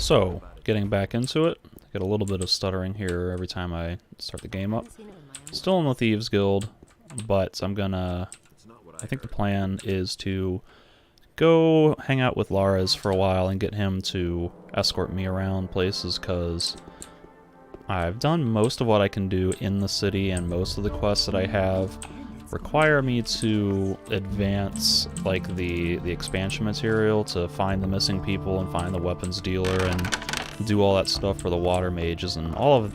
So, getting back into it, I get a little bit of stuttering here every time I start the game up. Still in the Thieves Guild, but I think the plan is to go hang out with Lares for a while and get him to escort me around places, because I've done most of what I can do in the city, and most of the quests that I have require me to advance like the expansion material to find the missing people and find the weapons dealer and do all that stuff for the water mages and all of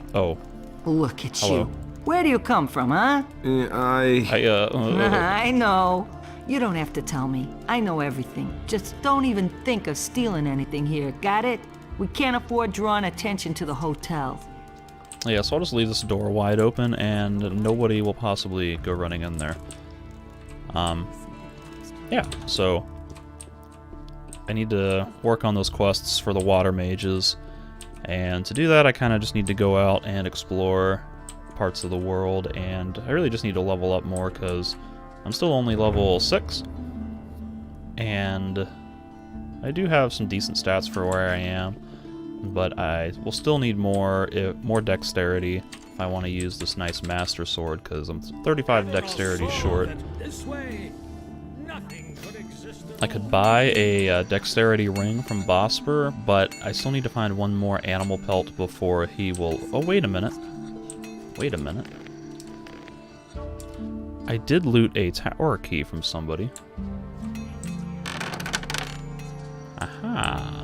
Look at hello. you. Where do you come from, huh? I know. You don't have to tell me. I know everything. Just don't even think of stealing anything here, got it? We can't afford drawing attention to the hotel. Yeah, so I'll just leave this door wide open and nobody will possibly go running in there. Yeah, so I need to work on those quests for the water mages, and to do that I kind of just need to go out and explore parts of the world, and I really just need to level up more because I'm still only level 6, and I do have some decent stats for where I am, but I will still need more dexterity if I want to use this nice master sword, because I'm 35 dexterity short. I could buy a dexterity ring from Bosper, but I still need to find one more animal pelt before he will... Oh, wait a minute. Wait a minute. I did loot a tower key from somebody. Aha.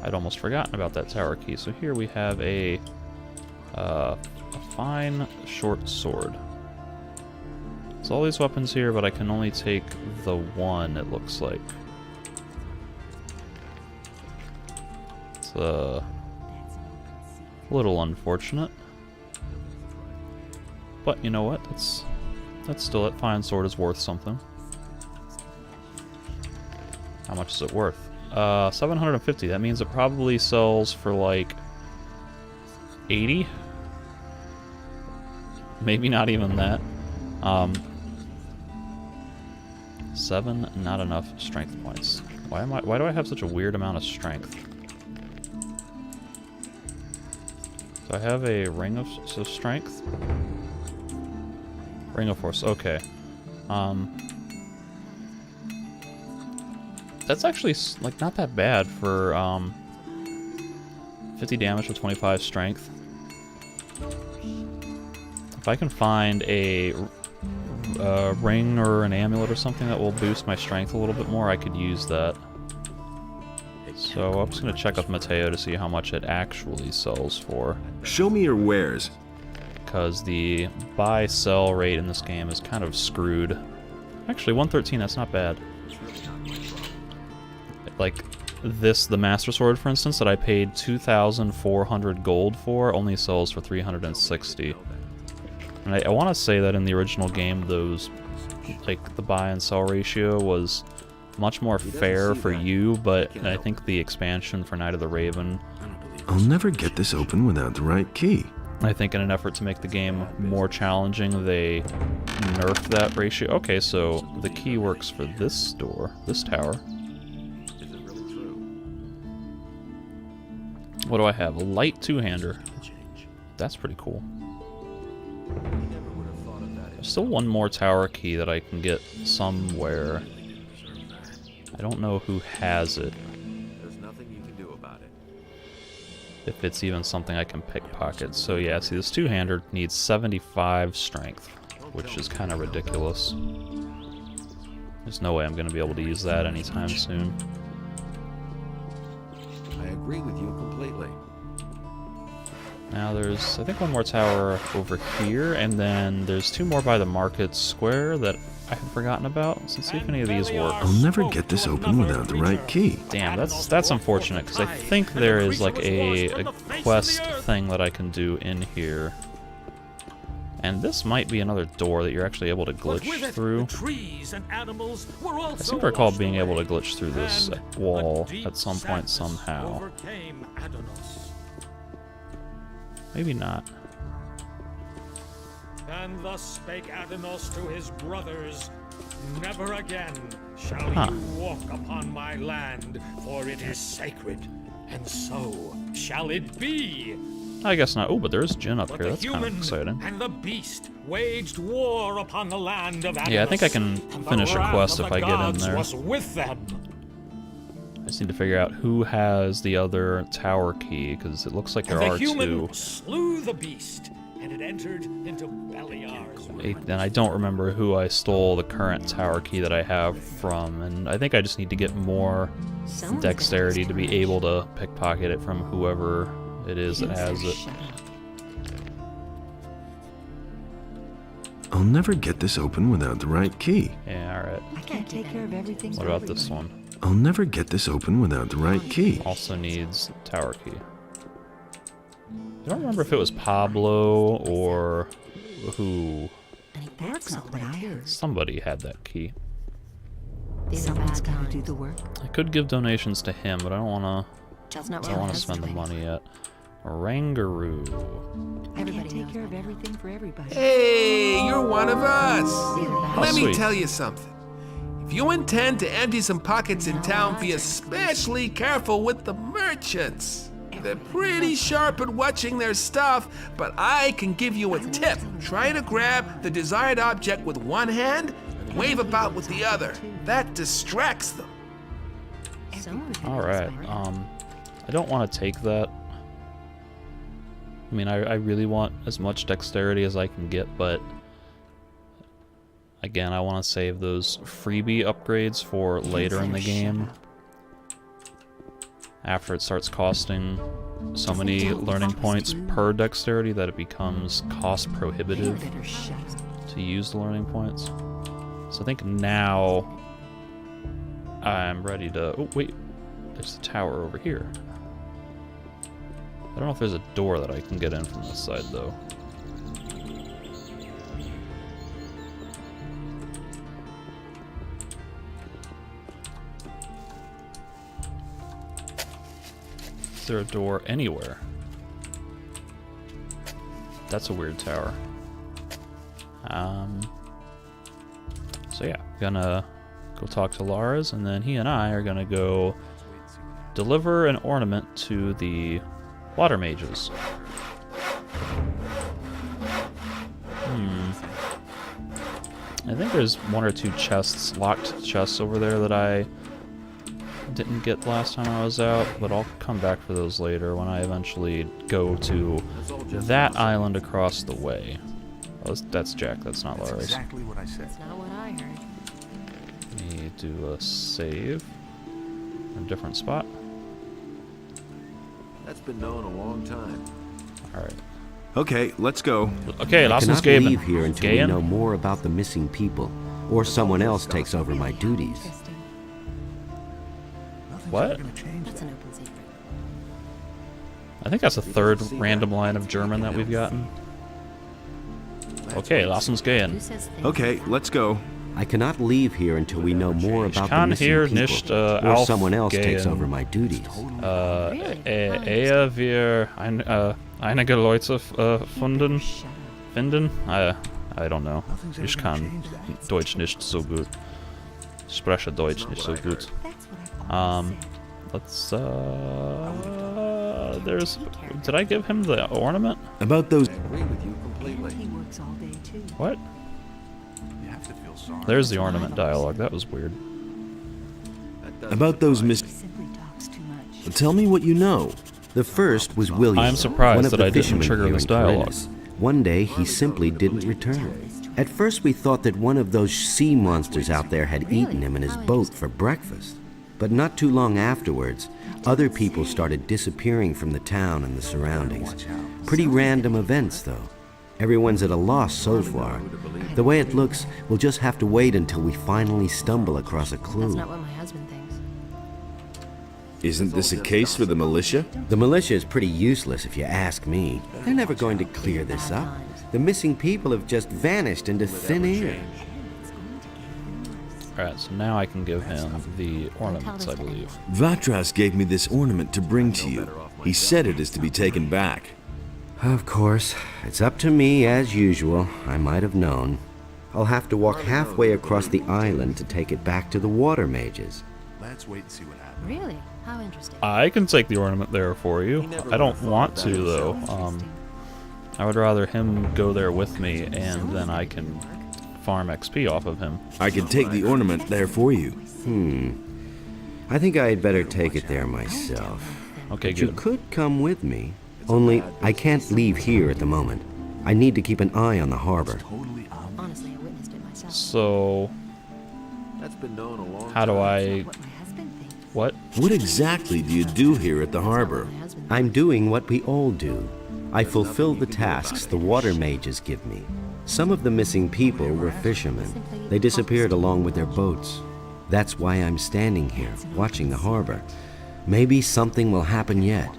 I'd almost forgotten about that tower key. So here we have a fine short sword. There's all these weapons here, but I can only take the one, it looks like. It's a little unfortunate. But you know what? That's still, that fine sword is worth something. How much is it worth? 750. That means it probably sells for like 80. Maybe not even that. 7, not enough strength points. Why do I have such a weird amount of strength? Do I have a ring of strength? Ring of force, okay. That's actually like not that bad for 50 damage with 25 strength. If I can find a ring or an amulet or something that will boost my strength a little bit more, I could use that. So I'm just going to check with Mateo to see how much it actually sells for. Show me your wares. Because the buy-sell rate in this game is kind of screwed. Actually, 113, that's not bad. Like this, the Master Sword, for instance, that I paid 2,400 gold for, only sells for 360. And I want to say that in the original game, those, like, the buy and sell ratio was much more fair for you, but I think the expansion for Night of the Raven... I'll never get this open without the right key. I think in an effort to make the game more challenging, they nerfed that ratio. Okay, so the key works for this door, this tower. What do I have? A light two-hander. That's pretty cool. There's still one more tower key that I can get somewhere. I don't know who has it. If it's even something I can pickpocket. So yeah, see, this two-hander needs 75 strength, which is kind of ridiculous. There's no way I'm going to be able to use that anytime soon. I agree with you completely. Now there's, I think, one more tower over here, and then there's 2 more by the market square that I had forgotten about. So let's see if any of these work. I'll never get this open without the right key. Damn, that's unfortunate, because I think there is like a quest thing that I can do in here. And this might be another door that you're actually able to glitch through. I seem to recall being able to glitch through this wall at some point somehow. Maybe not. And thus spake Adanos to his brothers, never again shall Huh. you walk walk upon my land, for it is sacred, and so shall it be. I guess not. Oh, but there is Jin up But here. the That's kind of human exciting. and the beast waged war upon the land of Animus. Yeah, I think I can and the finish a wrath quest of if the I get in gods there. was with them. I just need to figure out who has the other tower key, because it looks like there And are the human two. slew the beast, and it entered into Beliar's And I don't remember who I stole the current tower key that I have from, and I think I just need to get more Someone's dexterity got to be this able to pickpocket it from whoever it is that has it. Shut up. I'll never get this open without the right key. Yeah, alright. I can't take care of everything. What about this one? I'll never get this open without the right key. Also needs tower key. I don't remember if it was Pablo or who. That's not what I heard. Somebody had that key. Someone's got to do the work. I could give donations to him, but I don't want Just not to. I don't want to spend the money yet. Rangaroo. Everybody take care of everything for everybody. Hey, you're one of us. Let me sweet. tell you something. If you intend to empty some pockets in town, be especially careful with the merchants. They're pretty sharp at watching their stuff, but I can give you a tip. Try to grab the desired object with one hand and wave about with the other. That distracts them. Alright, I don't want to take that. I mean, I really want as much dexterity as I can get, but again, I want to save those freebie upgrades for later in the game. After it starts costing so many learning points per dexterity that it becomes cost prohibitive to use the learning points. So I think now I'm ready to... Oh, wait. There's the tower over here. I don't know if there's a door that I can get in from this side, though. Is there a door anywhere? That's a weird tower. So yeah, gonna go talk to Lars, and then he and I are gonna go deliver an ornament to the water mages. I think there's one or two chests, locked chests over there that I didn't get last time I was out, but I'll come back for those later when I eventually go to that island across the way. Oh, that's Jack, that's not Lars. Exactly what I said. That's not what I heard. Let me do a save in a different spot. That's been known a long time. Alright. Okay, let's go. Okay, I lass uns cannot gehen. leave here until we Gehen? know more about the missing people, or someone else takes over my duties. Nothing's What? ever gonna change That's that. an open secret. I think that's the third random line of German that we've gotten. Okay, lass uns gehen. Who says things Okay, like that? let's go. I cannot leave here until we know more about the kann missing hier people, nicht, or auf someone else takes gehen. over my duties. Ehe wir einige Leute finden. I don't know. Nothing's ever Ich gonna kann change that. Deutsch nicht so gut. Ich spreche Deutsch nicht so gut. That's what I've always said. Let's, there's... Did I give him the ornament? About those... I agree with you completely. He works all day too. What? You have to feel sorry. There's the ornament dialogue. That was weird. That doesn't About those surprise He simply talks too much. Tell me what you know. The first was William, I'm surprised one of that the I didn't fishermen trigger here this in dialogue. Corinthus. One day, he simply didn't return. At first, we thought that one of those sea monsters out there had eaten him in his boat for breakfast. But not too long afterwards, other people started disappearing from the town and the surroundings. Pretty random events, though. Everyone's at a loss so far. The way it looks, we'll just have to wait until we finally stumble across a That's clue. not what my husband thinks. Isn't this a case for the militia? The militia is pretty useless if you ask me. They're never going to clear this up. The missing people have just vanished into thin air. Alright, so now I can give him the ornaments, I believe. Vatras gave me this ornament to bring to you. He said it is to be taken back. Of course. It's up to me, as usual. I might have known. I'll have to walk halfway across the island to take it back to the water mages. Let's wait and see what happens. Really? How interesting. I can take the ornament there for you. I don't want to, though. I would rather him go there with me, and then I can farm XP off of him. I could take the ornament there for you. I think I'd better take it there myself. Okay, But you good. could come with me. Only, I can't leave here at the moment. I need to keep an eye on the harbor. Totally on. Honestly, I witnessed it myself. So, That's been known a long how do time. I... What my husband thinks. What? What exactly do you do here at the harbor? My husband. I'm doing what we all do. I fulfill the tasks the water mages give me. Some of the missing people were fishermen. They disappeared along with their boats. That's why I'm standing here, watching the harbor. Maybe something will happen yet.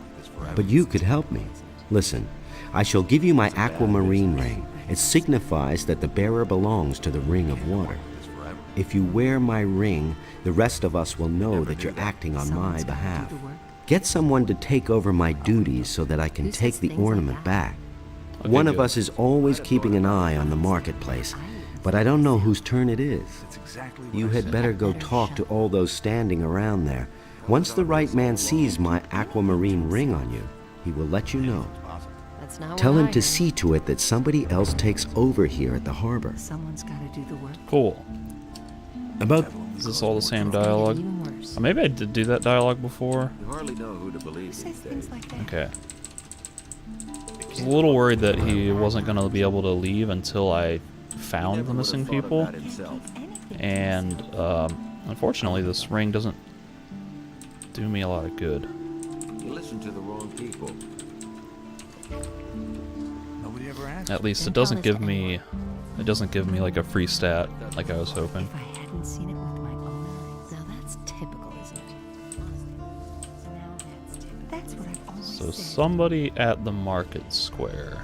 But you could help me. Listen, I shall give you my aquamarine ring. It signifies that the bearer belongs to the ring of water. If you wear my ring, the rest of us will know that you're acting on my behalf. Get someone to take over my duties so that I can take the ornament back. One of good. us is always keeping an eye on the marketplace, but I don't know whose turn it is. That's exactly what You I had said. better go talk to all those standing around there. Once the right man sees my aquamarine ring on you, he will let you know. That's not Tell what him I to heard. see to it that somebody else takes over here at the harbor. Someone's got to do the work. Cool. About Is this all the same It's gonna get dialogue? even worse. Maybe I did do that dialogue before. You hardly know who to believe Who these says days. things like that? Okay. I was a little worried that he wasn't going to be able to leave until I found the missing people. About himself. Anything. And unfortunately, this ring doesn't do me a lot of good. You listen to the wrong people. Nobody ever asked. At least it Don't tell doesn't this give to me. It doesn't give me like a free stat like I was hoping. If I hadn't seen it with my own eyes. Now that's typical, isn't it? Now that's typical. That's what I've always So said. somebody at the market square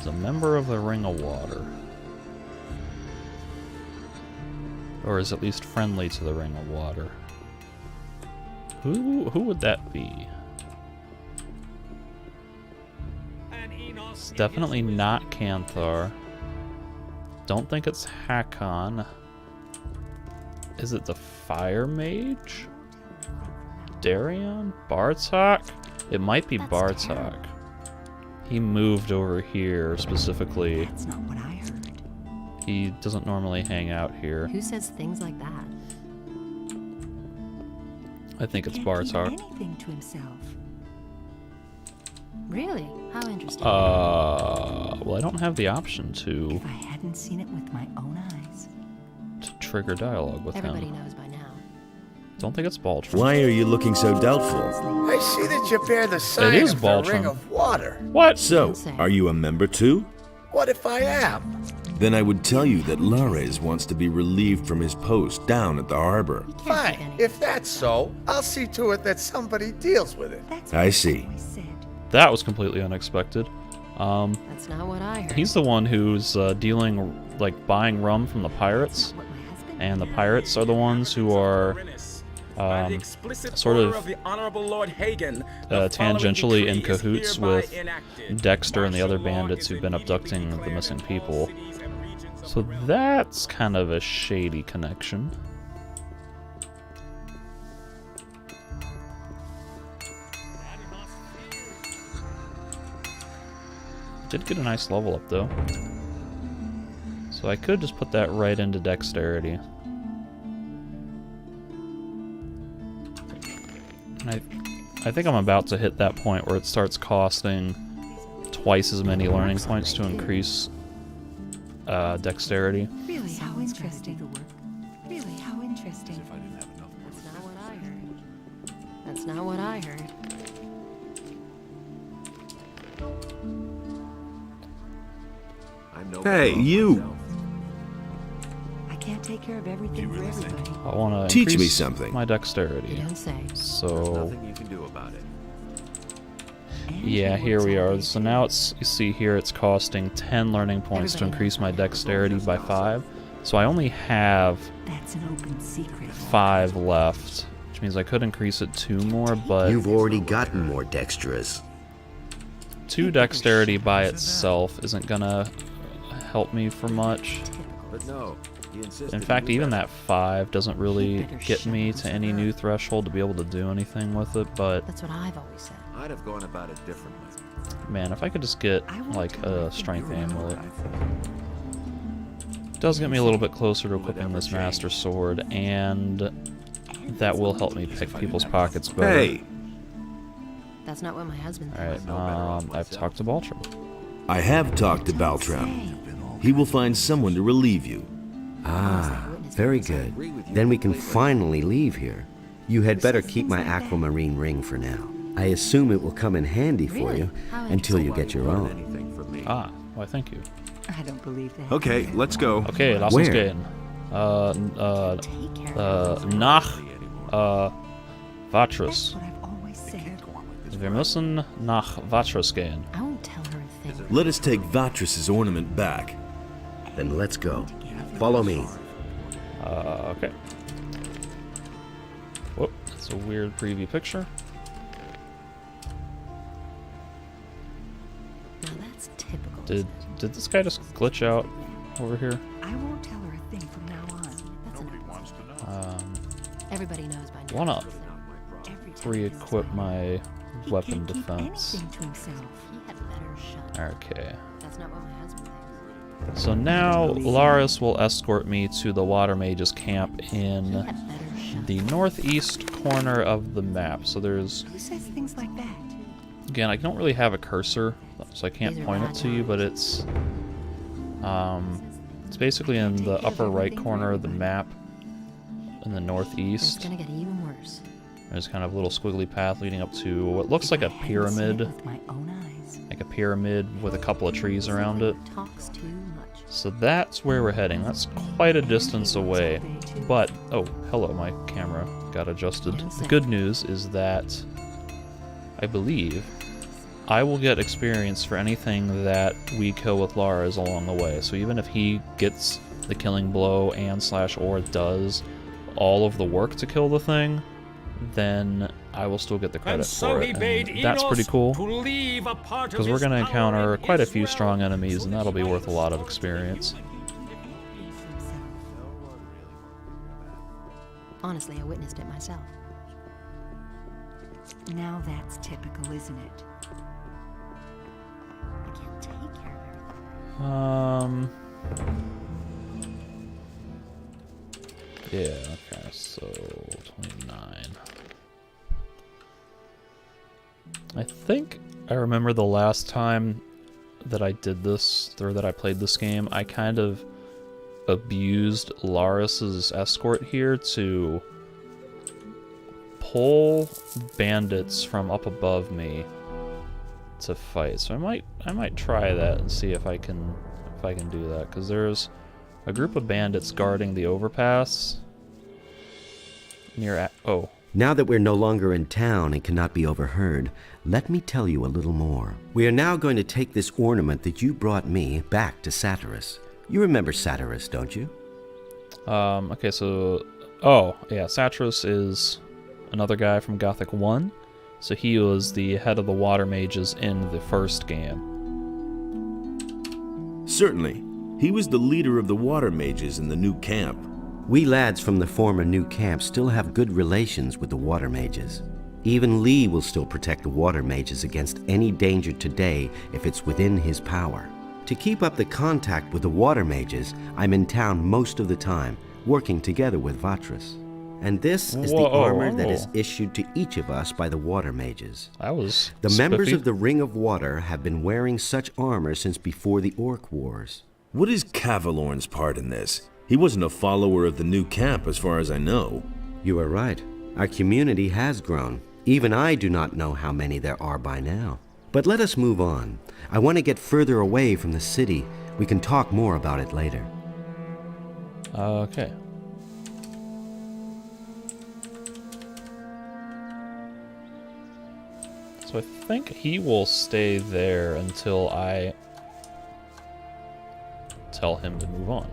is a member of the Ring of Water. Or is at least friendly to the Ring of Water. Who would that be? It's definitely not Canthar. Don't think it's Hakon. Is it the Fire Mage? Darion? Bartok? It might be That's Bartok. terrible. He moved over here specifically. That's not what I heard. He doesn't normally hang out here. Who says things like that? I think it's Can't Bartok. keep anything to himself. Really? How interesting. Well, I don't have the option to If I hadn't seen it with my own eyes. trigger dialogue with Everybody him. knows by now. Don't think it's Baltrum. why are you looking so doubtful? I see that you bear the sign is of the Ring Baltrum. of Water. What? So, are you a member too? What if I am? Then I would tell you that Lares wants to be relieved from his post down at the harbor. You can't Fine. take any- If that's so, I'll see to it that somebody deals with it. That's I what see. I've always said. That was completely unexpected. That's not what I heard. He's the one who's dealing, like, buying rum from the pirates, What my husband and the pirates are the ones who are sort of the Honorable Lord Hagen, tangentially in cahoots with Dexter and the other bandits who've been abducting the missing people. So that's kind of a shady connection. Did get a nice level up though. So I could just put that right into dexterity. And I think I'm about to hit that point where it starts costing twice as many learning points to increase dexterity. Really, how interesting. Really, how interesting. If I didn't have enough work. That's not what I heard. That's not what I heard. I'm no Hey, better off you. myself. I can't take care of everything for everybody. I want to Teach me increase something. my You dexterity. don't say. So Nothing you can do about it. yeah, here we are. So now it's, you see here, it's costing 10 learning points to Everybody increase my dexterity by 5. So I only have That's an open secret. 5 left, which means I could increase it 2 more, but You've already gotten more dexterous. 2 dexterity by itself isn't gonna help me for much. But no, In fact, even that 5 doesn't really get me to any new threshold to be able to do anything with it, but That's what I've always said. I'd have gone about it differently. man, if I could just get like a strength amulet. It does get me a little bit closer to equipping this Master Sword, and that will help me pick people's pockets better. Hey, That's not what my husband Alright, thinks. I've talked to Baltram. I have talked to Baltram. He will find someone to relieve you. Ah, very good. Then we can finally leave here. You had better keep my aquamarine ring for now. I assume it will come in handy for Really? you How until you interesting. get your own. Anything from me. Ah, why thank you. I don't believe that. Okay, let's go. Okay, lass uns gehen. Take care of it. Nach, Vatros. That's what I've always said. Wir müssen nach Vatros gehen. I won't tell her a thing. Let us take Vatros' ornament back. Then let's go. Follow me. Okay. Whoop, that's a weird preview picture. Now that's typical. Did this guy just glitch out over here? I won't tell her a thing from now on. That's enough. Everybody knows by now. Wanna Every time re-equip my he weapon can't keep defense. anything to himself. He had better shut up. Okay. That's not what my husband thinks. So now Laris will escort me to the Water Mages camp He in had better shut the northeast corner of the map. So there's, Who says things like that? again, I don't really have a cursor, so I can't point it to you, but it's basically in the upper right corner of the map in the It's northeast. gonna get even worse. There's kind of a little squiggly path leading up to what looks like a If I hadn't seen it pyramid, with my own eyes. like a pyramid with a couple of trees around it. Talks too much. So that's where we're heading. That's quite a distance away. But, oh, hello, my camera got adjusted. The good news is that I believe I will get experience for anything that we kill with Lars along the way. So even if he gets the killing blow and /or does all of the work to kill the thing, then I will still get the And credit so for he it. bade And that's pretty Enos cool. to leave a part of Because we're his going to power encounter in quite a few Israel, strong enemies, so and that that'll be he worth a might lot of save experience. Honestly, I witnessed it myself. Now that's typical, isn't it? I can't take care of everything. Yeah, okay, so 29. I think I remember the last time that I did this, or that I played this game, I kind of abused Laris's escort here to pull bandits from up above me to fight. So I might try that and see if I can do that, because there's a group of bandits guarding the overpass near oh. Now that we're no longer in town and cannot be overheard, let me tell you a little more. We are now going to take this ornament that you brought me back to Satyrus. You remember Satyrus, don't you? Okay, so oh yeah, Satyrus is another guy from Gothic 1. So he was the head of the water mages in the first game. Certainly. He was the leader of the water mages in the new camp. We lads from the former new camp still have good relations with the water mages. Even Lee will still protect the water mages against any danger today if it's within his power. To keep up the contact with the water mages, I'm in town most of the time, working together with Vatros. And this is the armor that is issued to each of us by the water mages. That was The members spiffy. of the Ring of Water have been wearing such armor since before the Orc Wars. What is Cavalorn's part in this? He wasn't a follower of the new camp as far as I know. You are right. Our community has grown. Even I do not know how many there are by now. But let us move on. I want to get further away from the city. We can talk more about it later. Okay. So I think he will stay there until I tell him to move on.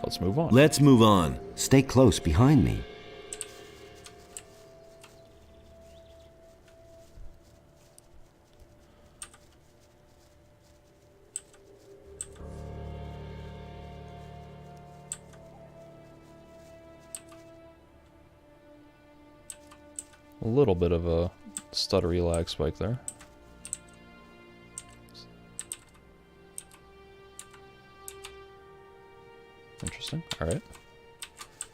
Let's move on. Let's move on. Stay close behind me. little bit of a stuttery lag spike there. Interesting. Alright.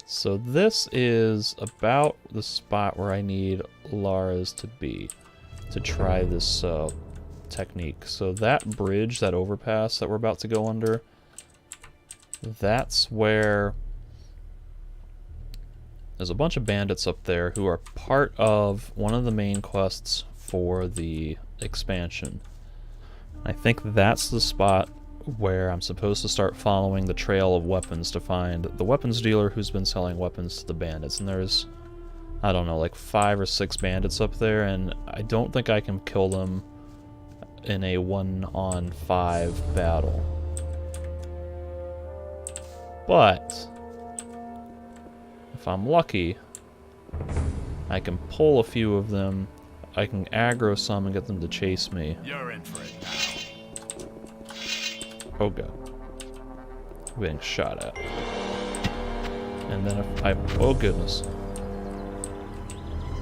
So this is about the spot where I need Lara's to be to try this technique. So that bridge, that overpass that we're about to go under, that's where there's a bunch of bandits up there who are part of one of the main quests for the expansion. I think that's the spot where I'm supposed to start following the trail of weapons to find the weapons dealer who's been selling weapons to the bandits. And there's, I don't know, like 5 or 6 bandits up there, and I don't think I can kill them in a 1-on-5 battle. But if I'm lucky, I can pull a few of them, I can aggro some and get them to chase me. You're in for it now. Oh god. I'm being shot at. And then if I... oh goodness.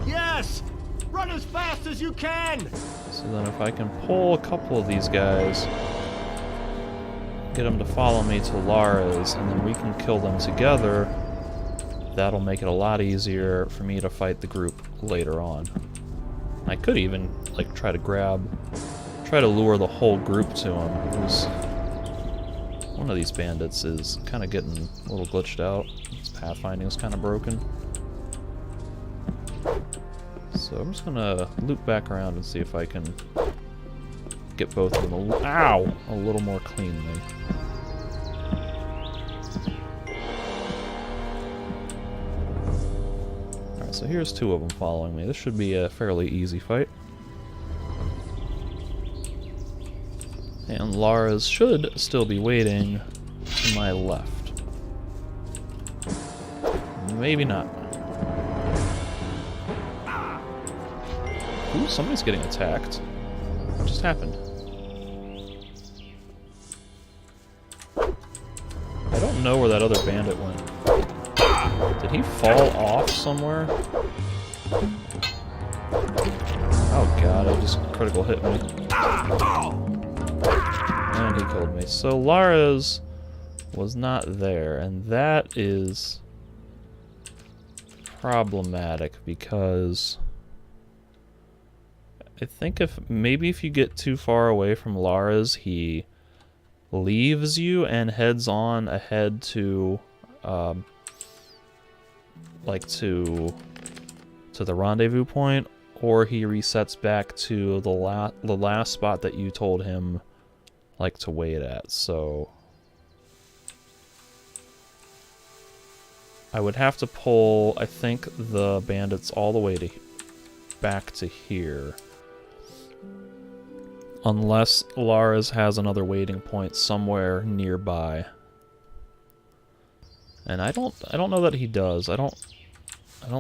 Yes! Run as fast as you can! So then if I can pull a couple of these guys, get them to follow me to Lara's, and then we can kill them together, that'll make it a lot easier for me to fight the group later on. I could even, like, try to lure the whole group to him, because one of these bandits is kind of getting a little glitched out. His pathfinding is kind of broken. So I'm just gonna loop back around and see if I can get both of them a little more cleanly. Alright, so here's 2 of them following me. This should be a fairly easy fight. And Lara's should still be waiting to my left. Maybe not. Ooh, somebody's getting attacked. What just happened? I don't know where that other bandit went. Did he fall off somewhere? Oh god, I just critical hit me. And he killed me. So Lara's was not there, and that is problematic because I think maybe if you get too far away from Lara's, he leaves you and heads on ahead to like to the rendezvous point, or he resets back to the last spot that you told him like to wait at. So I would have to pull, I think, the bandits all the way back to here, unless Lara's has another waiting point somewhere nearby. And I don't know that he does. I don't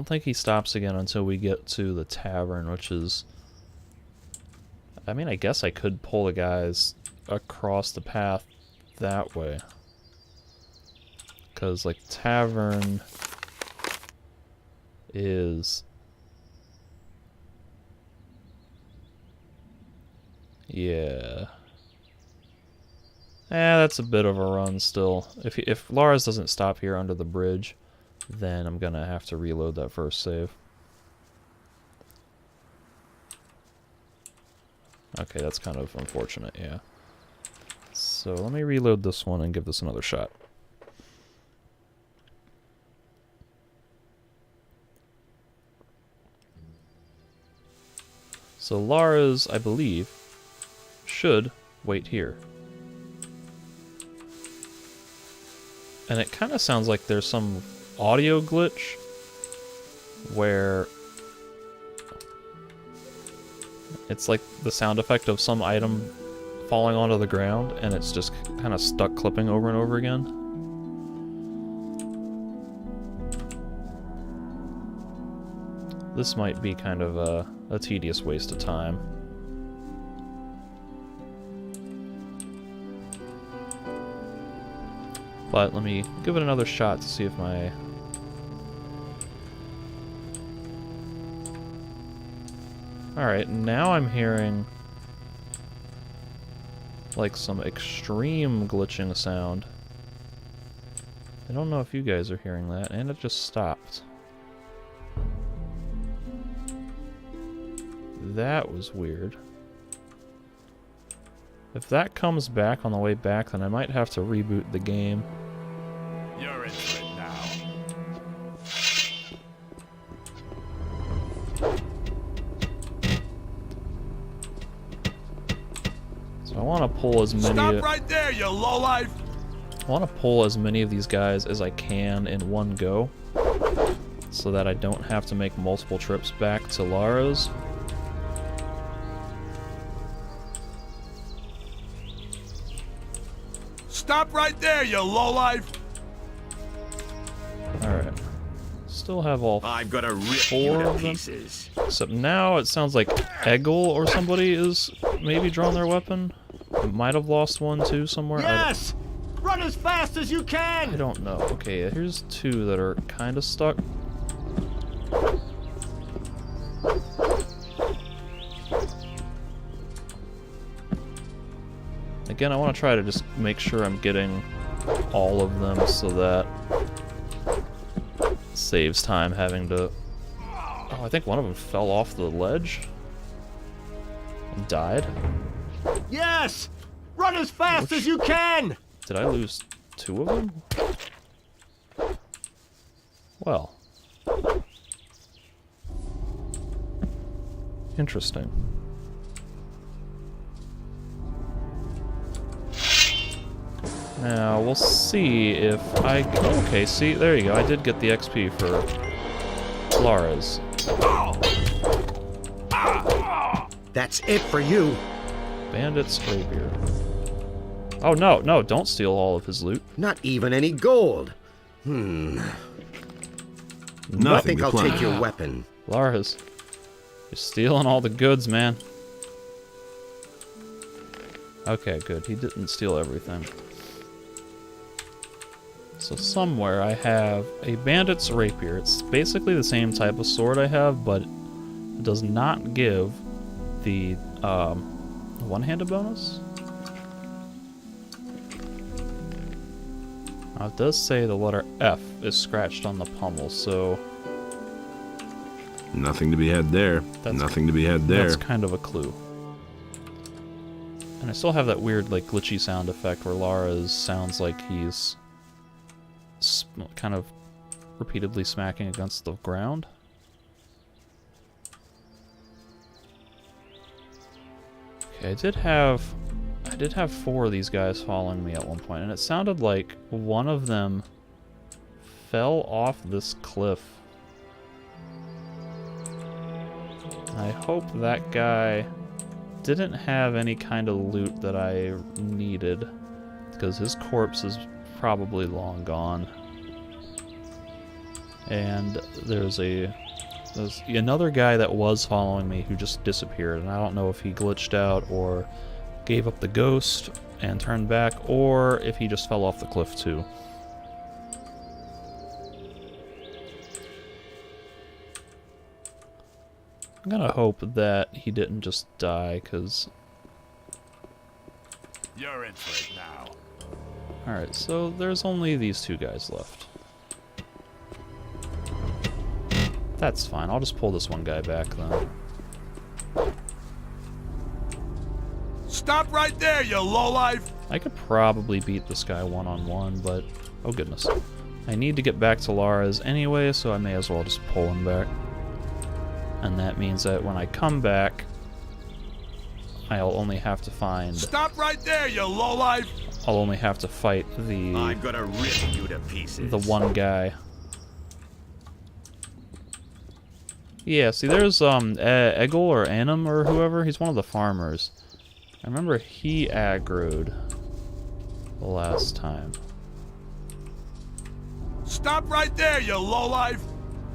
think he stops again until we get to the tavern, which is, I mean, I guess I could pull the guys across the path that way, because like tavern is, yeah, that's a bit of a run still. If Lara's doesn't stop here under the bridge, then I'm gonna have to reload that first save. Okay, that's kind of unfortunate, yeah. So let me reload this one and give this another shot. So Lara's, I believe, should wait here. And it kind of sounds like there's some audio glitch where it's like the sound effect of some item falling onto the ground, and it's just kind of stuck clipping over and over again. This might be kind of a tedious waste of time. But let me give it another shot to see if my Alright, now I'm hearing like some extreme glitching sound. I don't know if you guys are hearing that, and it just stopped. That was weird. If that comes back on the way back, then I might have to reboot the game. You're in for it now. So I want to pull as many. Stop right there, you lowlife! I want to pull as many of these guys as I can in one go, so that I don't have to make multiple trips back to Lara's. Stop right there, you lowlife! Alright. Still have all I'm gonna rip four you to of them. pieces. Except now it sounds like Eggle or somebody is maybe drawing their weapon. It might have lost one too somewhere. Yes! Run as fast as you can! I don't know. Okay, here's two that are kind of stuck. Again, I want to try to just make sure I'm getting all of them so that it saves time having to... Oh, I think one of them fell off the ledge and died. Yes! Run as fast as you can! Did I lose two of them? Well. Interesting. Now, we'll see if I... Okay, see, there you go. I did get the XP for Lara's. That's it for you. Bandit's rapier. Oh, no, no, don't steal all of his loot. Not even any gold. I Nothing think to I'll climb. take your weapon. Lara's. You're stealing all the goods, man. Okay, good. He didn't steal everything. So somewhere I have a bandit's rapier. It's basically the same type of sword I have, but it does not give the one-handed bonus. Now it does say the letter F is scratched on the pommel, so Nothing to be had there. Nothing to be had there. that's kind of a clue. And I still have that weird, like, glitchy sound effect where Lara's sounds like he's kind of repeatedly smacking against the ground. Okay, I did have 4 of these guys following me at one point, and it sounded like one of them fell off this cliff. I hope that guy didn't have any kind of loot that I needed, because his corpse is probably long gone. And there's another guy that was following me who just disappeared, and I don't know if he glitched out or gave up the ghost and turned back, or if he just fell off the cliff too. I'm gonna hope that he didn't just die, because... You're in for it now. Alright, so there's only these 2 guys left. That's fine, I'll just pull this one guy back then. Stop right there, you lowlife! I could probably beat this guy one-on-one, but... Oh goodness. I need to get back to Lara's anyway, so I may as well just pull him back. And that means that when I come back, I'll only have to find... Stop right there, you lowlife! I'll only have to fight I'm gonna rip you to pieces. the one guy. Yeah, see, there's Eggle or Annam or whoever. He's one of the farmers. I remember he aggroed the last time. Stop right there, you lowlife!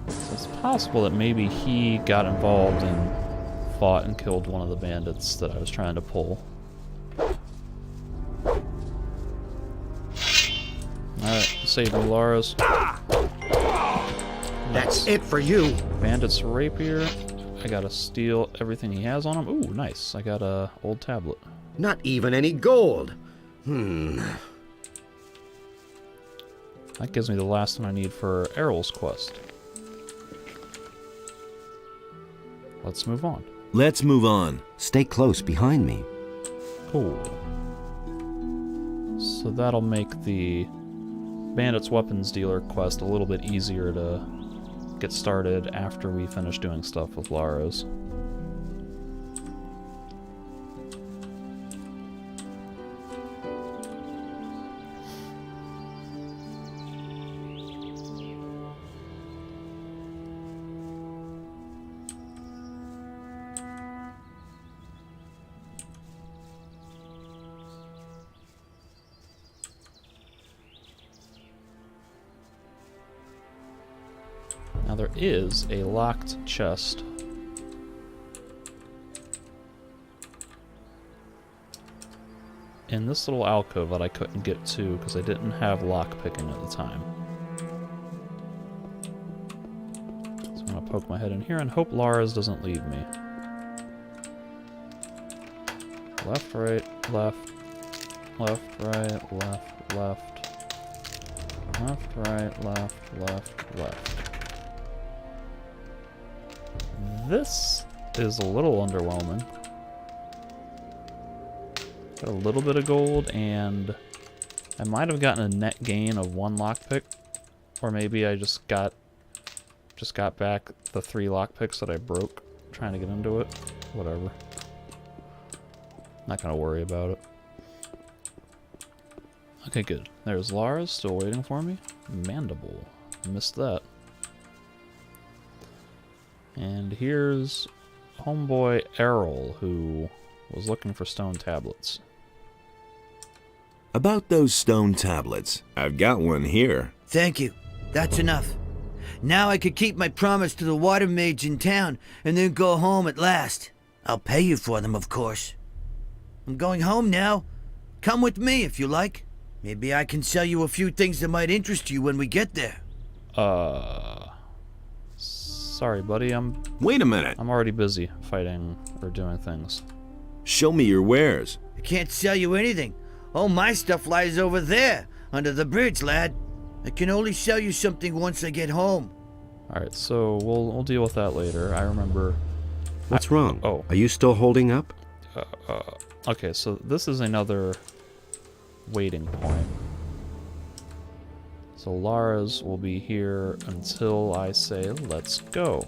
So it's possible that maybe he got involved and fought and killed one of the bandits that I was trying to pull. Alright, save me, Lara's. That's it for you. Bandit's rapier. I gotta steal everything he has on him. Ooh, nice. I got a old tablet. Not even any gold. That gives me the last one I need for Errol's quest. Let's move on. Let's move on. Stay close behind me. Cool. So that'll make the Bandit's Weapons Dealer quest a little bit easier to get started after we finish doing stuff with Lara's. Now there is a locked chest. In this little alcove that I couldn't get to because I didn't have lockpicking at the time. So I'm gonna poke my head in here and hope Lara's doesn't leave me. Left, right, left, left, right, left, left, left, right, left, left, left. This is a little underwhelming. Got a little bit of gold, and I might have gotten a net gain of 1 lockpick, or maybe I just got back the 3 lockpicks that I broke trying to get into it. Whatever. Not gonna worry about it. Okay, good. There's Lara's still waiting for me. Mandible. Missed that. And here's homeboy Errol, who was looking for stone tablets. About those stone tablets, I've got one here. Thank you. That's enough. Now I could keep my promise to the water mage in town and then go home at last. I'll pay you for them, of course. I'm going home now. Come with me if you like. Maybe I can sell you a few things that might interest you when we get there. Sorry, buddy. Wait a minute. I'm already busy fighting or doing things. Show me your wares. I can't sell you anything. All my stuff lies over there, under the bridge, lad. I can only sell you something once I get home. Alright, so we'll deal with that later. I remember... What's wrong? Oh. Are you still holding up? Okay, so this is another waiting point. So Lara's will be here until I say, let's go.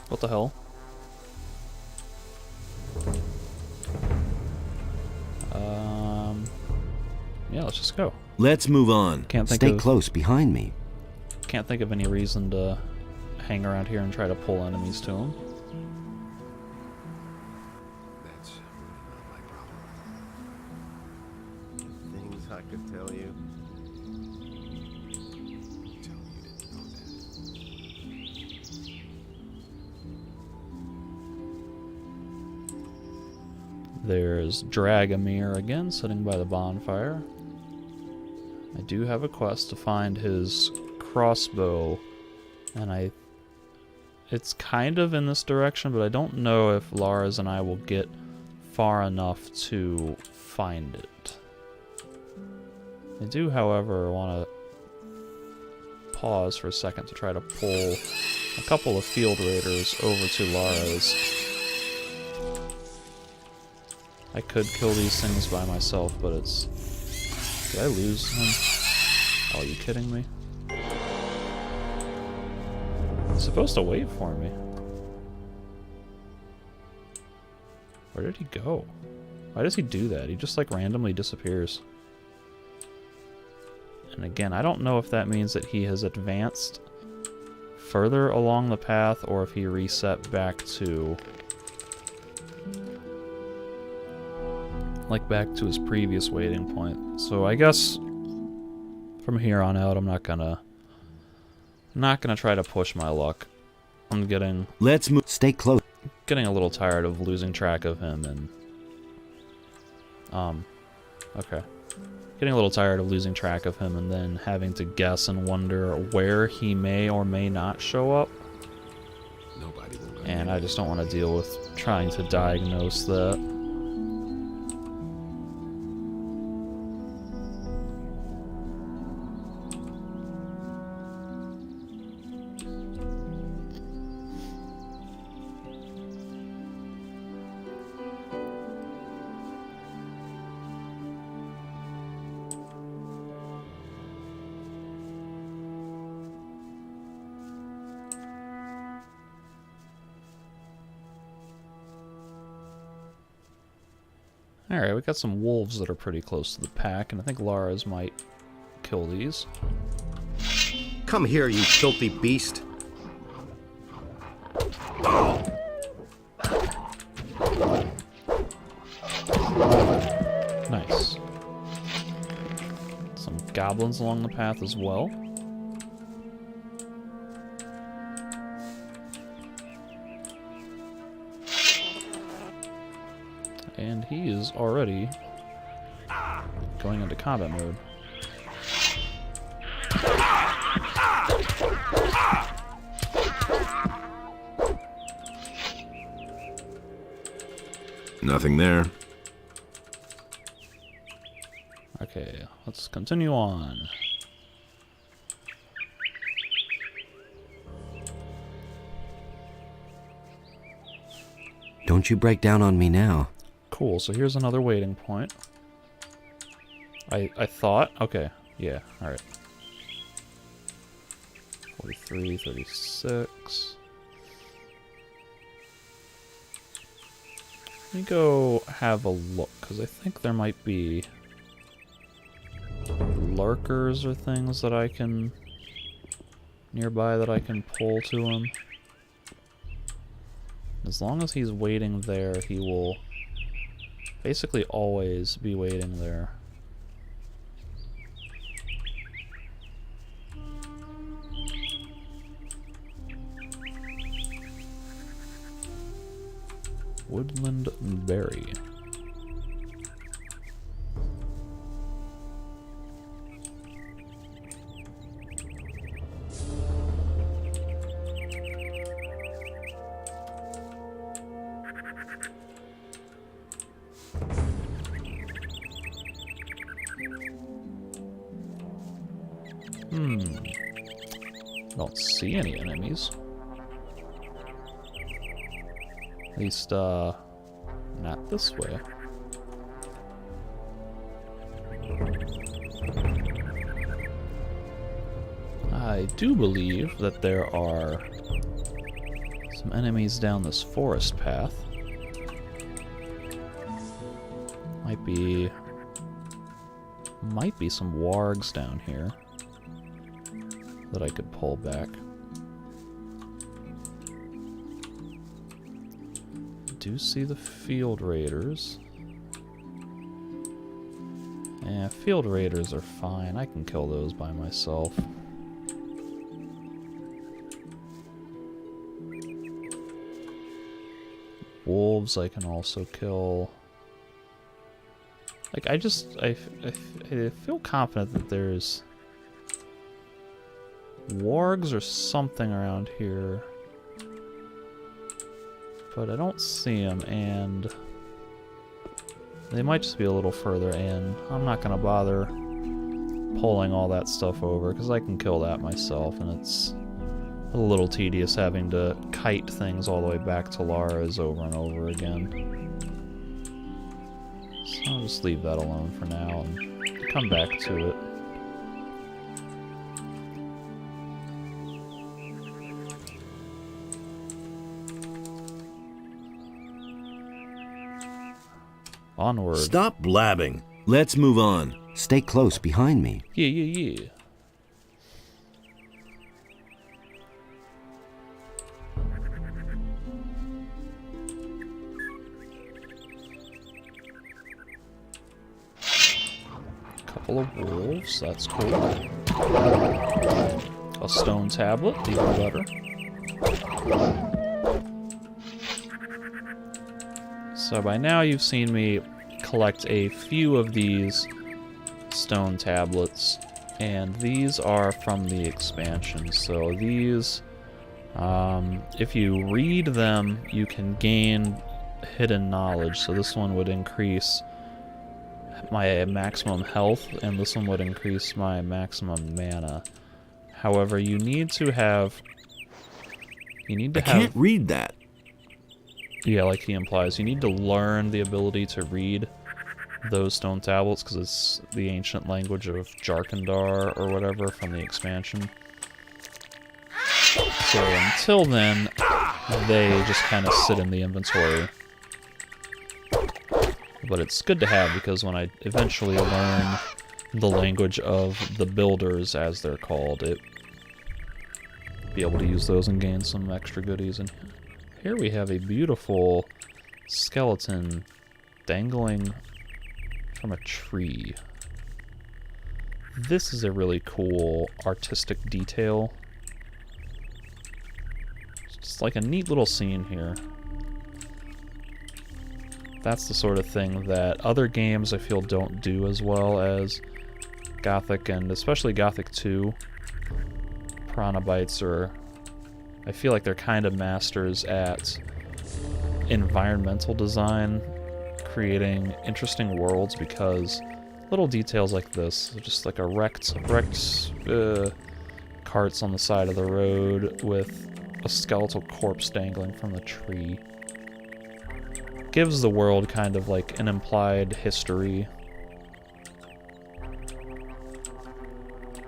What the hell? Yeah, let's just go. Let's move on. Stay close behind me. Can't think of any reason to hang around here and try to pull enemies to him. That's really not my problem. Things I could tell you. Tell you didn't know that. There's Dragomir again, sitting by the bonfire. I do have a quest to find his crossbow, and it's kind of in this direction, but I don't know if Lars and I will get far enough to find it. I do, however, want to pause for a second to try to pull a couple of field raiders over to Lara's. I could kill these things by myself, but it's... Did I lose him? Oh, are you kidding me? He's supposed to wait for me. Where did he go? Why does he do that? He just like randomly disappears. And again, I don't know if that means that he has advanced further along the path or if he reset back to... like back to his previous waiting point. So I guess from here on out I'm not gonna try to push my luck. I'm getting Stay close. Getting a little tired of losing track of him and okay. getting a little tired of losing track of him and then having to guess and wonder where he may or may not show up. Nobody will. And I just don't want to deal with trying to diagnose that. Alright, we got some wolves that are pretty close to the pack, and I think Lara's might kill these. Come here, you filthy beast. Nice. Some goblins along the path as well. And he is already going into combat mode. Nothing there. Okay, let's continue on. Don't you break down on me now. Cool, so here's another waiting point. I thought, okay, yeah, alright. 43, 36. Let me go have a look, because I think there might be lurkers or things that I can nearby that I can pull to him. As long as he's waiting there, he will basically always be waiting there. Woodland berry. Don't see any enemies. At least, not this way. I do believe that there are some enemies down this forest path. Might be some wargs down here that I could pull back. Do see the field raiders. Yeah, field raiders are fine. I can kill those by myself. Wolves I can also kill. Like, I feel confident that there's wargs or something around here, but I don't see them, and they might just be a little further in. I'm not gonna bother pulling all that stuff over because I can kill that myself, and it's a little tedious having to kite things all the way back to Lara's over and over again. So I'll just leave that alone for now and come back to it. Onward. Stop blabbing. Let's move on. Stay close behind me. Yeah. Couple of wolves, that's cool. A stone tablet, even better. So by now you've seen me collect a few of these stone tablets, and these are from the expansion. So these, if you read them, you can gain hidden knowledge. So this one would increase my maximum health, and this one would increase my maximum mana. However, you need to have... I can't read that. Yeah, like he implies. You need to learn the ability to read those stone tablets, because it's the ancient language of Jarkandar or whatever from the expansion. So until then, they just kind of sit in the inventory. But it's good to have, because when I eventually learn the language of the builders, as they're called, it be able to use those and gain some extra goodies. And here we have a beautiful skeleton dangling from a tree. This is a really cool artistic detail. It's just like a neat little scene here. That's the sort of thing that other games I feel don't do as well as Gothic, and especially Gothic 2. Piranha are, I feel like they're kind of masters at environmental design, creating interesting worlds, because little details like this, just like a wrecked carts on the side of the road with a skeletal corpse dangling from the tree, gives the world kind of like an implied history.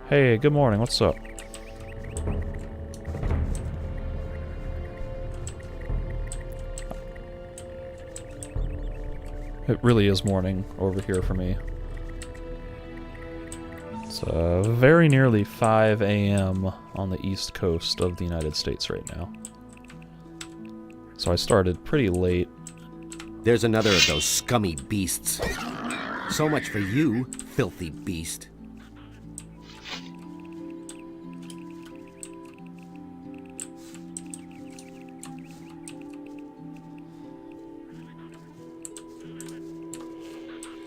Hey, good morning, what's up? It really is morning over here for me. It's very nearly 5 a.m. on the east coast of the United States right now. So I started pretty late. There's another of those scummy beasts. So much for you, filthy beast.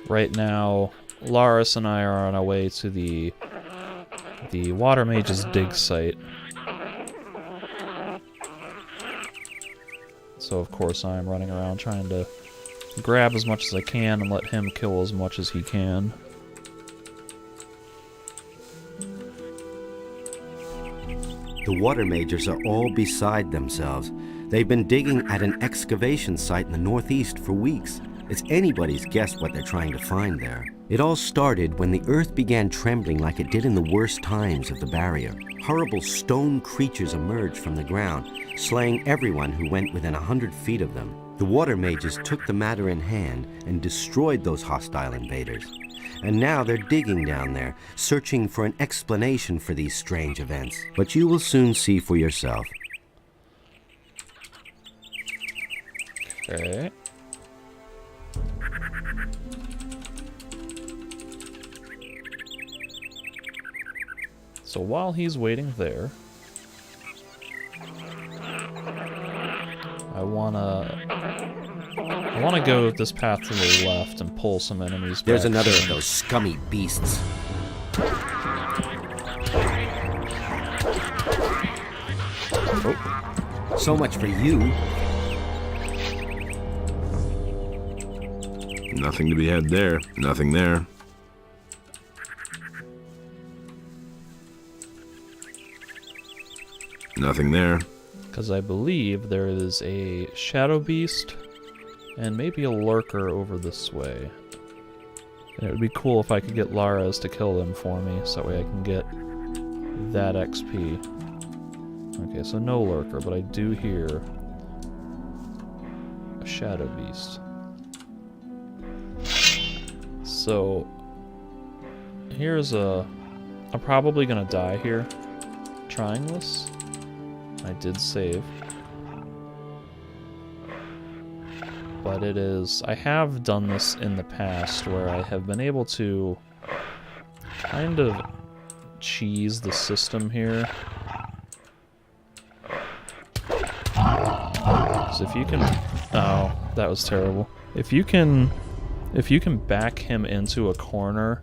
Right now, Laris and I are on our way to the Water Mage's dig site. So of course I'm running around trying to grab as much as I can and let him kill as much as he can. The water mages are all beside themselves. They've been digging at an excavation site in the northeast for weeks. It's anybody's guess what they're trying to find there. It all started when the earth began trembling like it did in the worst times of the barrier. Horrible stone creatures emerged from the ground, slaying everyone who went within 100 feet of them. The water mages took the matter in hand and destroyed those hostile invaders. And now they're digging down there, searching for an explanation for these strange events. But you will soon see for yourself. Okay. So while he's waiting there, I wanna go this path to the left and pull some enemies back. There's another of those scummy beasts. Oh, so much for you. Nothing to be had there. Nothing there. Nothing there. Because I believe there is a shadow beast and maybe a lurker over this way. And it would be cool if I could get Lara's to kill them for me, so that way I can get that XP. Okay, so no lurker, but I do hear a shadow beast. So here's I'm probably gonna die here trying this. I did save. But it is... I have done this in the past where I have been able to kind of cheese the system here. So if you can... Oh, that was terrible. If you can back him into a corner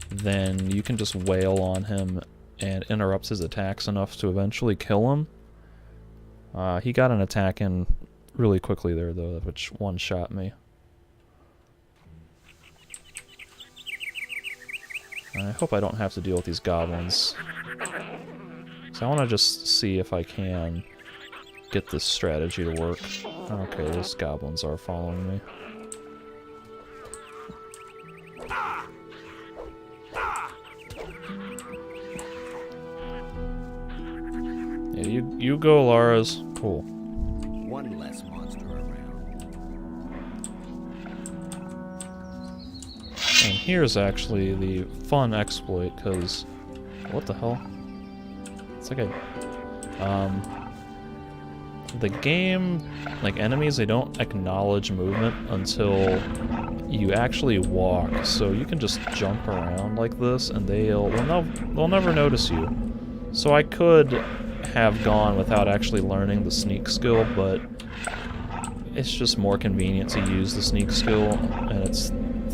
then you can just wail on him and interrupt his attacks enough to eventually kill him. He got an attack in really quickly there, though, which one-shot me. I hope I don't have to deal with these goblins. So I want to just see if I can get this strategy to work. Okay, those goblins are following me. Yeah, you go, Lars. Cool. One less monster around. And here's actually the fun exploit, because... What the hell? It's like the game, like enemies, they don't acknowledge movement until you actually walk, so you can just jump around like this and they'll never notice you. So I could have gone without actually learning the sneak skill, but it's just more convenient to use the sneak skill, and it's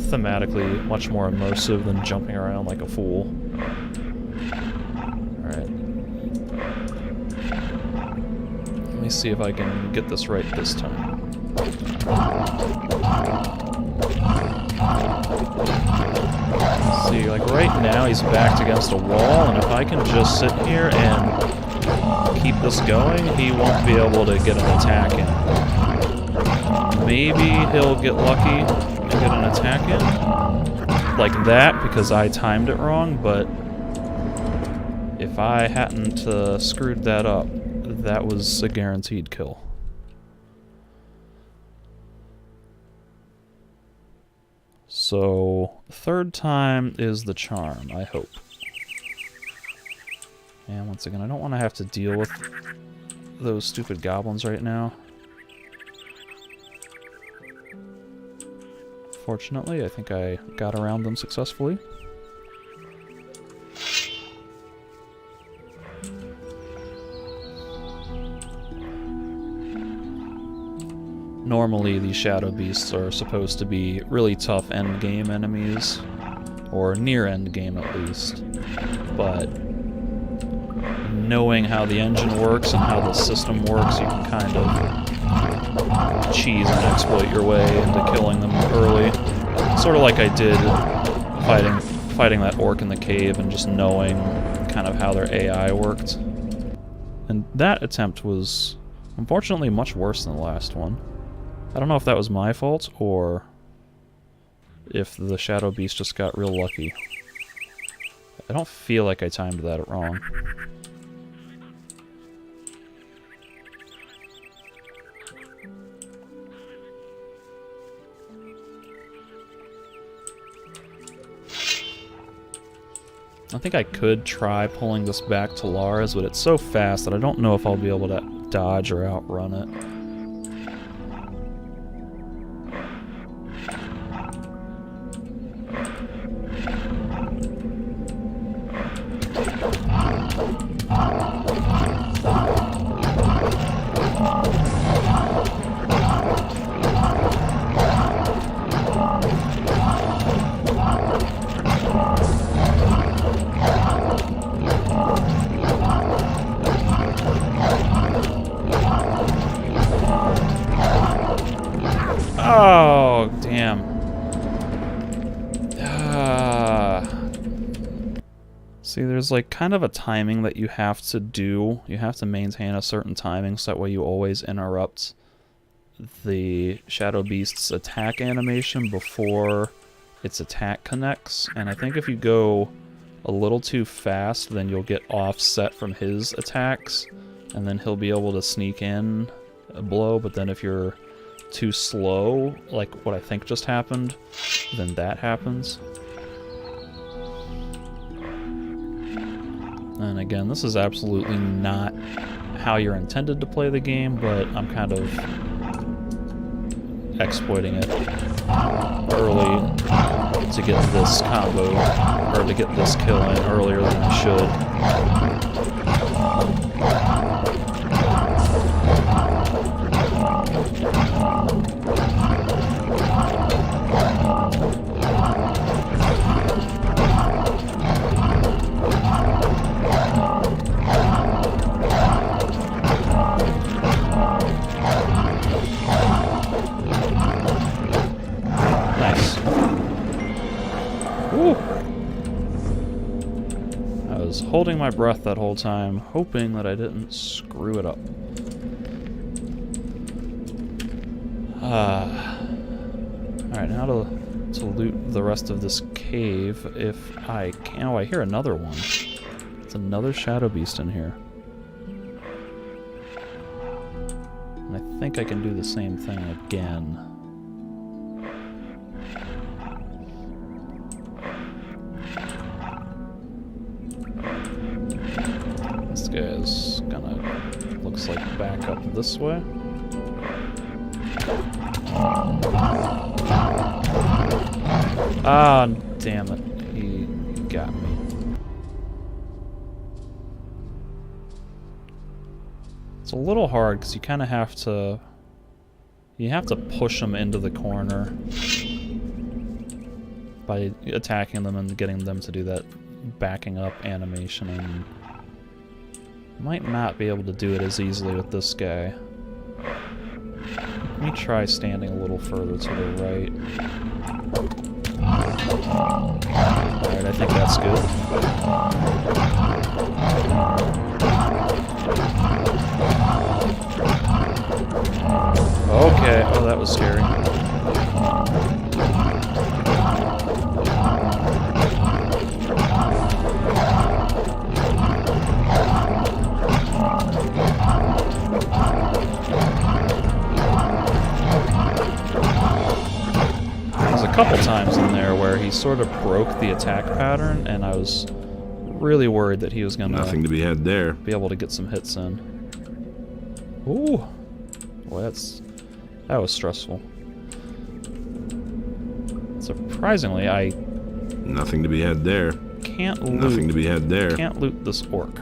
thematically much more immersive than jumping around like a fool. Alright. Let me see if I can get this right this time. See, like right now he's backed against a wall, and if I can just sit here and keep this going, he won't be able to get an attack in. Maybe he'll get lucky and get an attack in, like that, because I timed it wrong, but if I hadn't screwed that up, that was a guaranteed kill. So, third time is the charm, I hope. And once again, I don't want to have to deal with those stupid goblins right now. Fortunately, I think I got around them successfully. Normally, these shadow beasts are supposed to be really tough endgame enemies, or near endgame at least, but knowing how the engine works and how the system works, you can kind of cheese and exploit your way into killing them early. Sort of like I did fighting that orc in the cave and just knowing kind of how their AI worked. And that attempt was unfortunately much worse than the last one. I don't know if that was my fault, or if the Shadow Beast just got real lucky. I don't feel like I timed that wrong. I think I could try pulling this back to Lars, but it's so fast that I don't know if I'll be able to dodge or outrun it. Oh, damn. See, there's like kind of a timing that you have to do. You have to maintain a certain timing so that way you always interrupt the Shadow Beast's attack animation before its attack connects. And I think if you go a little too fast, then you'll get offset from his attacks, and then he'll be able to sneak in a blow. But then if you're too slow, like what I think just happened, then that happens. And again, this is absolutely not how you're intended to play the game, but I'm kind of exploiting it early to get this combo, or to get this kill in earlier than I should. holding my breath that whole time, hoping that I didn't screw it up. Alright, now to loot the rest of this cave if I can. Oh, I hear another one. It's another shadow beast in here. And I think I can do the same thing again. This guy is gonna, looks like, back up this way. Ah, damn it. He got me. It's a little hard because you kind of have to... You have to push them into the corner by attacking them and getting them to do that backing up animation, and might not be able to do it as easily with this guy. Let me try standing a little further to the right. Alright, I think that's good. Okay, oh, that was scary. There's a couple times in there where he sort of broke the attack pattern, and I was really worried that he was gonna Nothing to be had there. be able to get some hits in. Ooh, boy, that was stressful. Surprisingly, I Nothing to be had there. can't loot. Nothing to be had there. Can't loot this orc.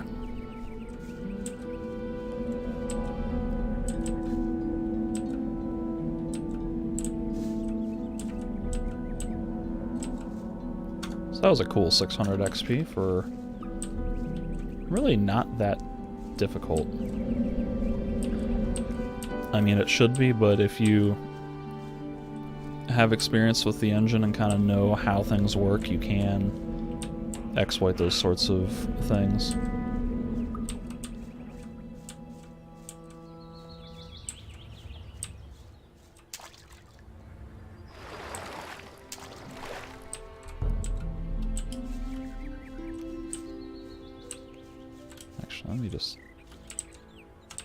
So that was a cool 600 XP for really not that difficult. I mean, it should be, but if you have experience with the engine and kind of know how things work, you can exploit those sorts of things. Actually, let me just...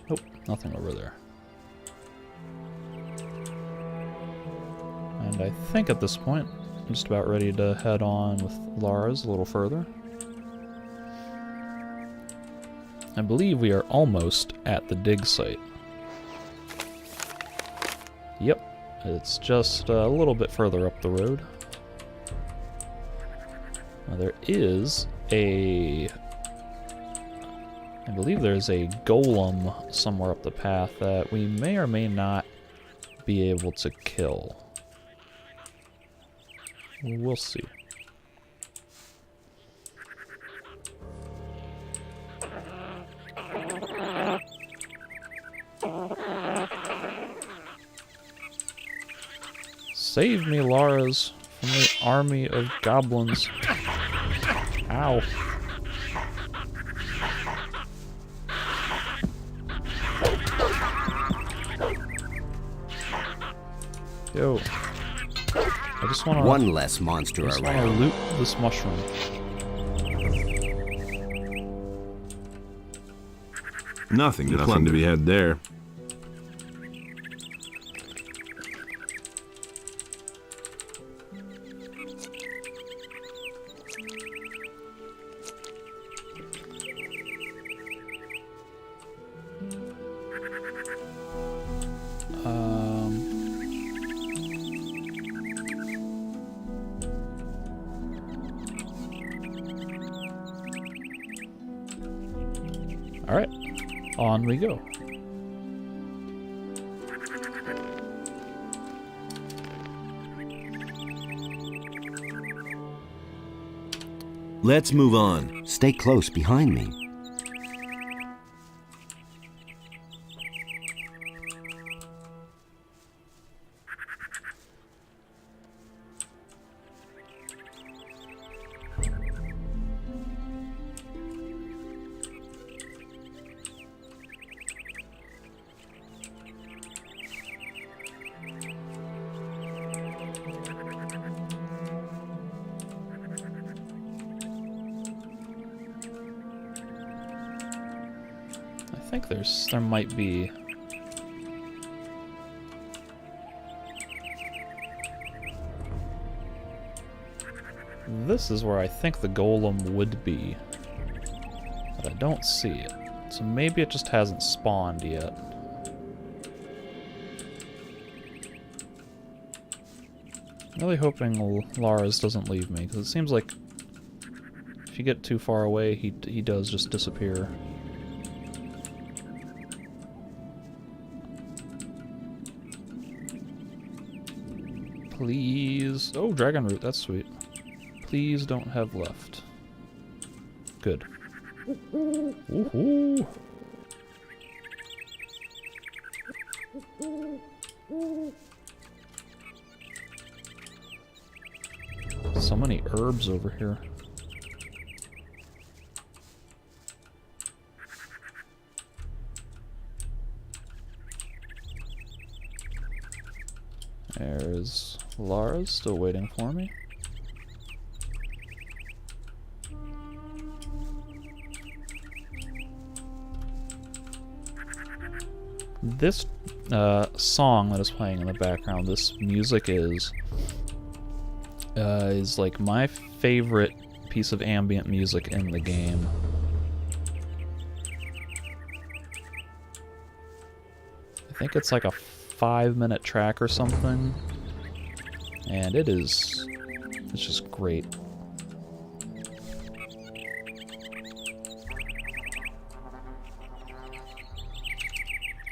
Nope, nothing over there. And I think at this point, I'm just about ready to head on with Lara's a little further. I believe we are almost at the dig site. Yep, it's just a little bit further up the road. Now there is a... I believe there's a golem somewhere up the path that we may or may not be able to kill. We'll see. Save me, Lars, from the army of goblins. Ow. Yo. I just want to... One less monster I just want around. to loot this mushroom. Nothing to be had there. Alright, on we go. Let's move on. Stay close behind me. think there might be. This is where I think the golem would be, but I don't see it. So maybe it just hasn't spawned yet. I'm really hoping Lars doesn't leave me, because it seems like if you get too far away, he does just disappear. Please. Oh, dragon root, that's sweet. Please don't have left. Good. Woohoo! So many herbs over here. There's Lars still waiting for me. This song that is playing in the background, this music is like my favorite piece of ambient music in the game. I think it's like a 5-minute track or something, and it's just great.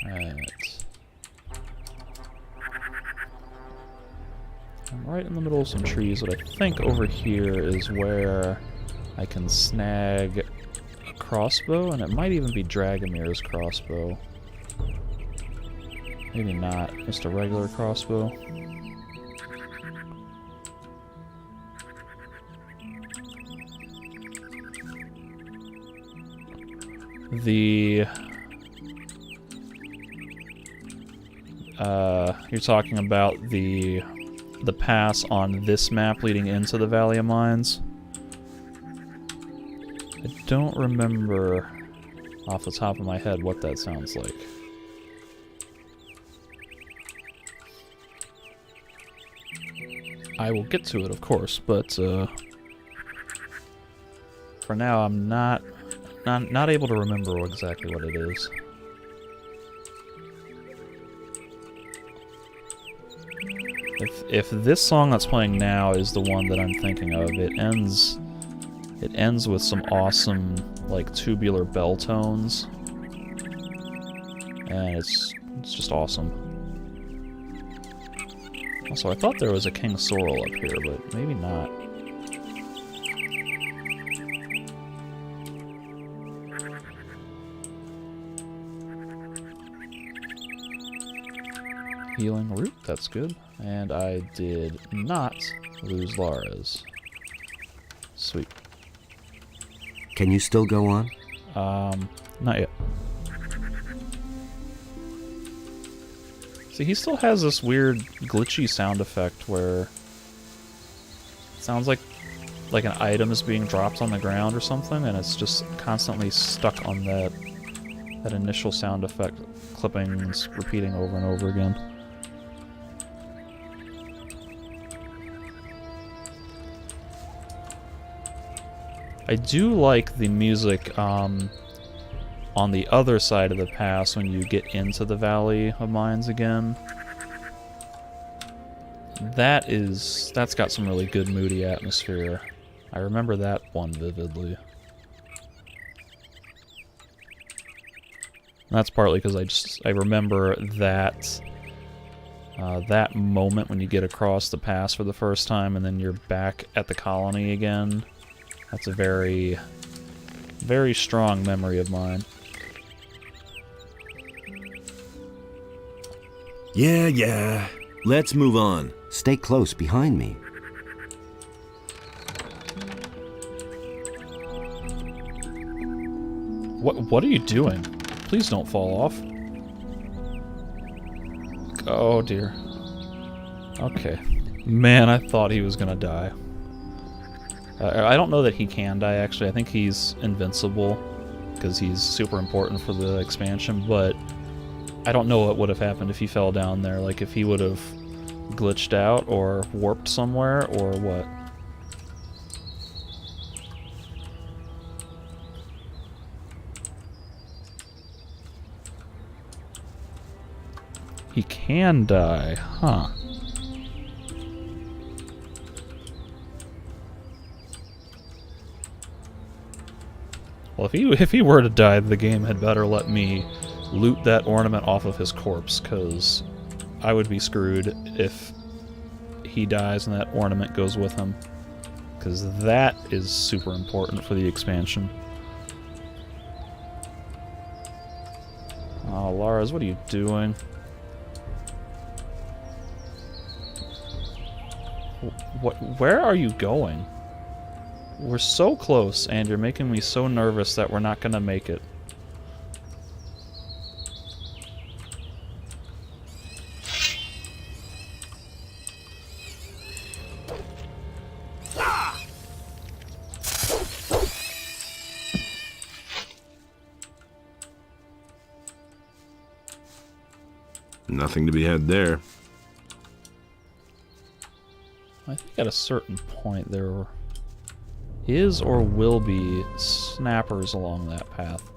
Alright. I'm right in the middle of some trees, but I think over here is where I can snag a crossbow, and it might even be Dragomir's crossbow. Maybe not, just a regular crossbow. You're talking about the pass on this map leading into the Valley of Mines. I don't remember off the top of my head what that sounds like. I will get to it, of course, but for now I'm not able to remember exactly what it is. If this song that's playing now is the one that I'm thinking of, it ends with some awesome, like, tubular bell tones, and it's just awesome. Also, I thought there was a King Sorrel up here, but maybe not. Healing root, that's good. And I did not lose Lars. Sweet. Can you still go on? Not yet. See, he still has this weird glitchy sound effect where it sounds like an item is being dropped on the ground or something, and it's just constantly stuck on that initial sound effect, clipping and repeating over and over again. I do like the music on the other side of the pass when you get into the Valley of Mines again. That's got some really good moody atmosphere. I remember that one vividly. And that's partly because I remember that that moment when you get across the pass for the first time and then you're back at the colony again. That's a very, very strong memory of mine. Yeah. Let's move on. Stay close behind me. What are you doing? Please don't fall off. Oh dear. Okay. Man, I thought he was gonna die. I don't know that he can die, actually. I think he's invincible. because he's super important for the expansion, but I don't know what would have happened if he fell down there, like if he would have glitched out or warped somewhere or what. He can die, huh? Well, if he were to die, the game had better let me loot that ornament off of his corpse, because I would be screwed if he dies and that ornament goes with him, because that is super important for the expansion. Oh, Lars, what are you doing? Where are you going? We're so close, and you're making me so nervous that we're not gonna make it. Nothing to be had there. I think at a certain point there is or will be snappers along that path.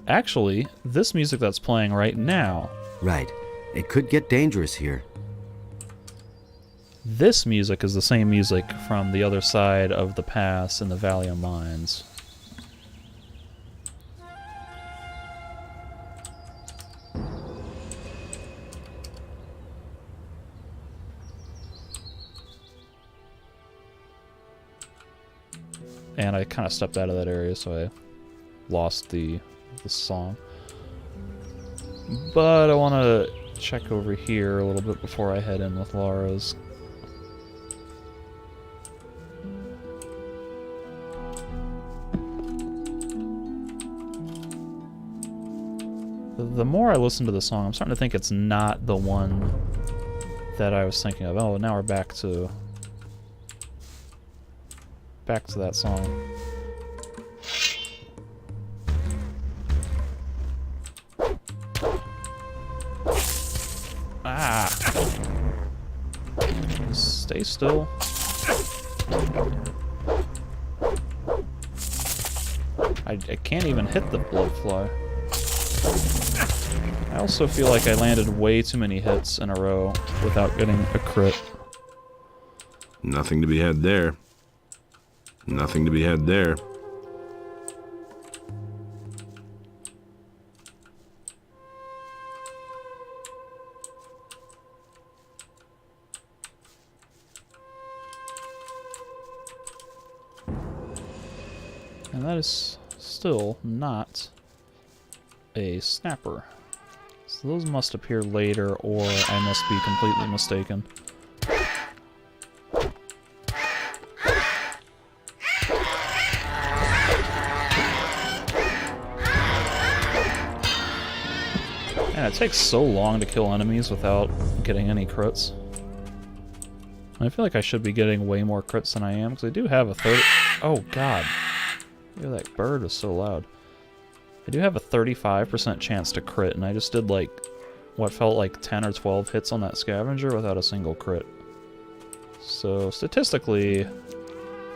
Actually, this music that's playing right now... Right. It could get dangerous here. This music is the same music from the other side of the pass in the Valley of Mines. And I kind of stepped out of that area, so I lost the song. But I want to check over here a little bit before I head in with Lara's. The more I listen to the song, I'm starting to think it's not the one that I was thinking of. Oh, now we're back to that song. Ah! Stay still. I can't even hit the blood fly. I also feel like I landed way too many hits in a row without getting a crit. Nothing to be had there. Nothing to be had there. And that is still not a snapper. So those must appear later, or I must be completely mistaken. Man, it takes so long to kill enemies without getting any crits. I feel like I should be getting way more crits than I am, because I do have a 30... Oh, God. Yeah, that bird was so loud. I do have a 35% chance to crit, and I just did, like, what felt like 10 or 12 hits on that scavenger without a single crit. So, statistically,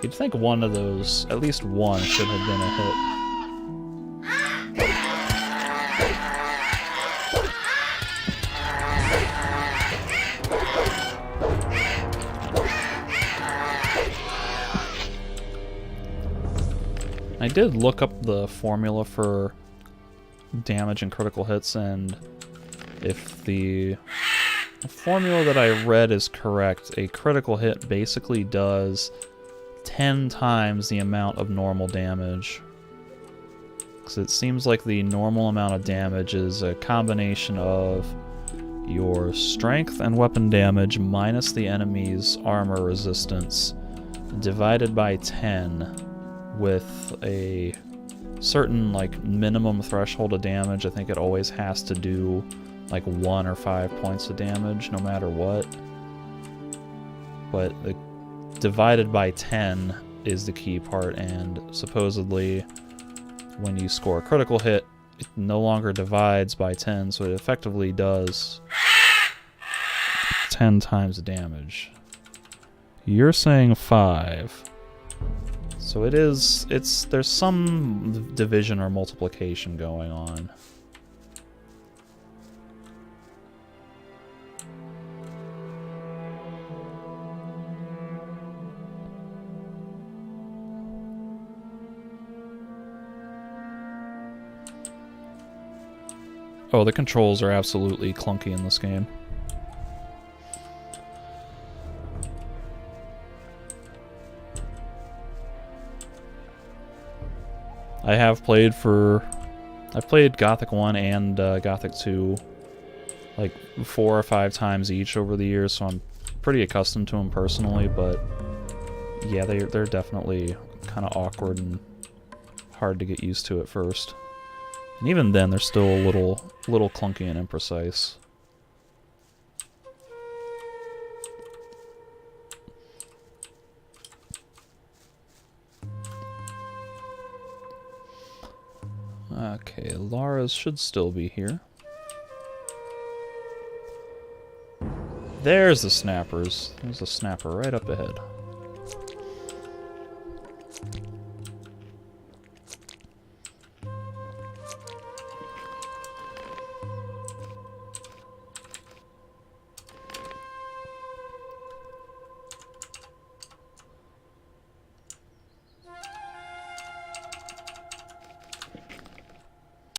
you'd think one of those, at least one, should have been a hit. I did look up the formula for damage and critical hits, and if the formula that I read is correct, a critical hit basically does 10 times the amount of normal damage. Because it seems like the normal amount of damage is a combination of your strength and weapon damage minus the enemy's armor resistance divided by 10. With a certain, like, minimum threshold of damage. I think it always has to do, like, 1 or 5 points of damage, no matter what. But the divided by 10 is the key part, and supposedly when you score a critical hit, it no longer divides by 10, so it effectively does 10 times the damage. You're saying 5. So there's some division or multiplication going on. Oh, the controls are absolutely clunky in this game. I've played Gothic 1 and Gothic 2 like 4 or 5 times each over the years, so I'm pretty accustomed to them personally, but yeah, they're definitely kind of awkward and hard to get used to at first. And even then, they're still a little clunky and imprecise. Okay, Lara's should still be here. There's the snappers. There's a snapper right up ahead.